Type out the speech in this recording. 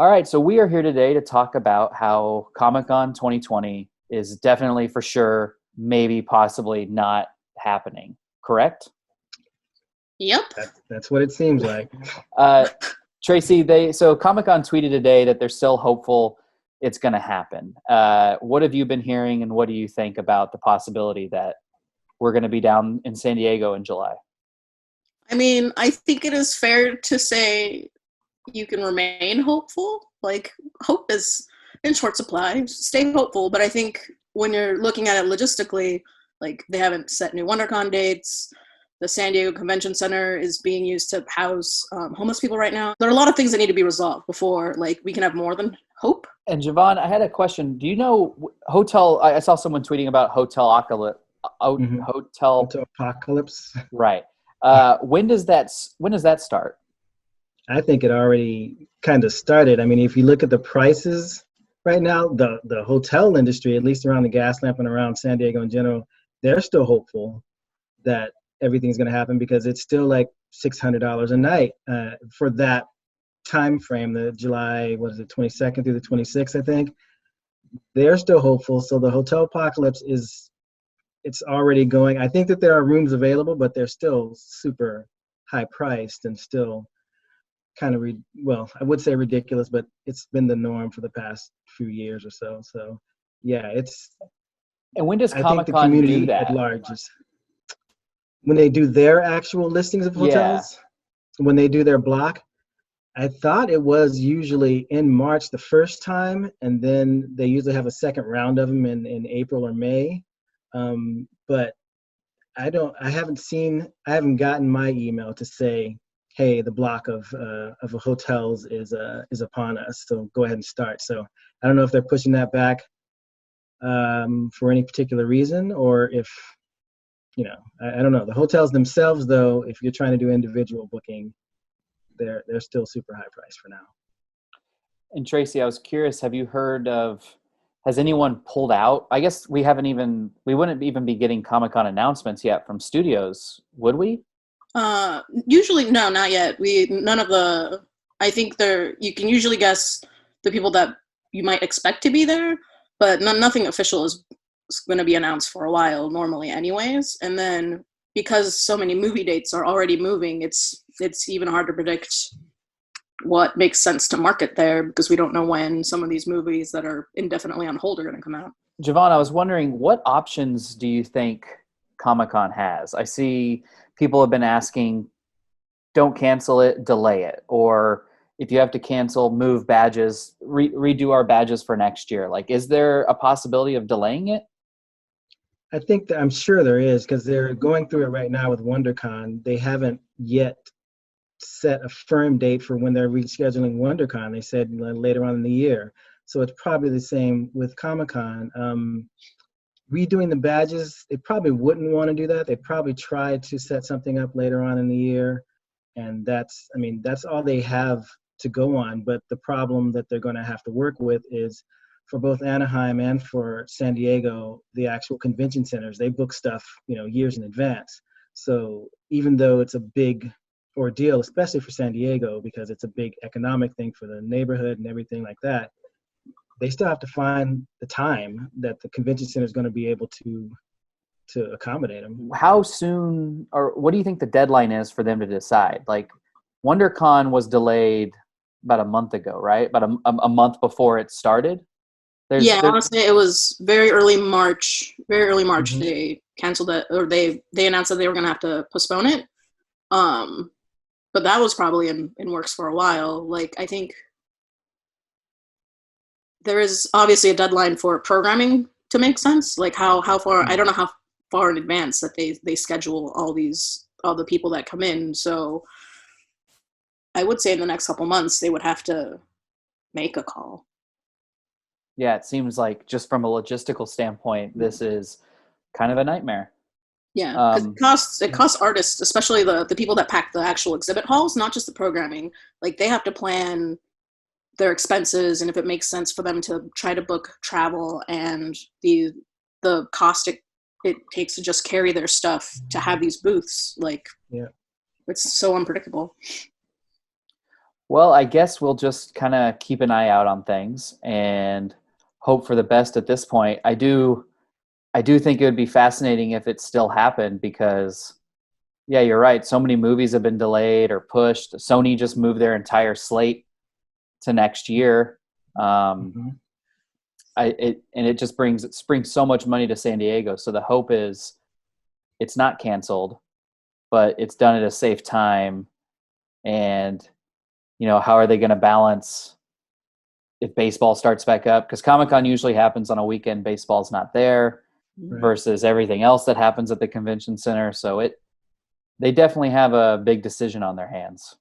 All right, so we are here today to talk about how Comic-Con 2020 is definitely for sure, maybe possibly not happening. Correct? Yep. That's what it seems like. Uh, Tracy, so Comic-Con tweeted today that they're still hopeful it's going to happen. What have you been hearing, and what do you think about the possibility that we're going to be down in San Diego in July? I mean, I think it is fair to say you can remain hopeful. Like, hope is in short supply. Stay hopeful. But I think when you're looking at it logistically, like, they haven't set new WonderCon dates. The San Diego Convention Center is being used to house homeless people right now. There are a lot of things that need to be resolved before, like, we can have more than hope. And Jevon, I had a question. Do you know hotel? I saw someone tweeting about hotel apocalypse. Hotel apocalypse. Right. When does that start? I think it already kind of started. I mean, if you look at the prices right now, the hotel industry, at least around the Gaslamp and around San Diego in general, they're still hopeful that everything's going to happen because it's still like $600 a night for that time frame, the July, 22nd through the 26th, I think. They're still hopeful. So the hotel apocalypse it's already going. I think that there are rooms available, but they're still super high priced and still kind of, I would say ridiculous, but it's been the norm for the past few years or so. So yeah, And when does I think the Comic-Con do community that? at large is when they do their actual listings of hotels, when they do their block. I thought it was usually in March the first time, and then they usually have a second round of them in April or May. But I haven't gotten my email to say, hey, the block of hotels is upon us, so go ahead and start. So I don't know if they're pushing that back for any particular reason, or if, I don't know. The hotels themselves, though, if you're trying to do individual booking, they're still super high price for now. And Tracy, I was curious, has anyone pulled out? I guess we wouldn't even be getting Comic-Con announcements yet from studios, would we? Usually, no, not yet. I think you can usually guess the people that you might expect to be there, but nothing official is going to be announced for a while normally anyways. And then because so many movie dates are already moving, it's even hard to predict what makes sense to market there because we don't know when some of these movies that are indefinitely on hold are going to come out. Jevon, I was wondering, what options do you think Comic-Con has? I see people have been asking, don't cancel it, delay it. Or if you have to cancel, move badges, redo our badges for next year. Like, is there a possibility of delaying it? I think I'm sure there is, because they're going through it right now with WonderCon. They haven't yet set a firm date for when they're rescheduling WonderCon. They said later on in the year. So it's probably the same with Comic-Con. Redoing the badges, they probably wouldn't want to do that. They'd probably try to set something up later on in the year. And that's all they have to go on. But the problem that they're going to have to work with is, for both Anaheim and for San Diego, the actual convention centers, they book stuff, years in advance. So even though it's a big ordeal, especially for San Diego, because it's a big economic thing for the neighborhood and everything like that, they still have to find the time that the convention center is going to be able to accommodate them. How soon, or what do you think the deadline is for them to decide? Like, WonderCon was delayed about a month ago, right? About a month before it started. Honestly, it was very early March. Mm-hmm. They canceled it, or they announced that they were going to have to postpone it. But that was probably in works for a while. Like, I think there is obviously a deadline for programming to make sense. Like, how far, I don't know how far in advance that they schedule all the people that come in. So I would say in the next couple months, they would have to make a call. Yeah, it seems like, just from a logistical standpoint, this is kind of a nightmare. Yeah, because it costs artists, especially the people that pack the actual exhibit halls, not just the programming. Like, they have to plan their expenses, and if it makes sense for them to try to book travel and the cost it takes to just carry their stuff to have these booths. Like, it's so unpredictable. Well, I guess we'll just kind of keep an eye out on things and hope for the best at this point. I do think it would be fascinating if it still happened because yeah, you're right. So many movies have been delayed or pushed. Sony just moved their entire slate to next year. Um, Hmm. it just brings so much money to San Diego. So the hope is it's not canceled, but it's done at a safe time. And how are they going to balance if baseball starts back up? Because Comic Con usually happens on a weekend. Baseball's not there Right. versus everything else that happens at the convention center. So they definitely have a big decision on their hands.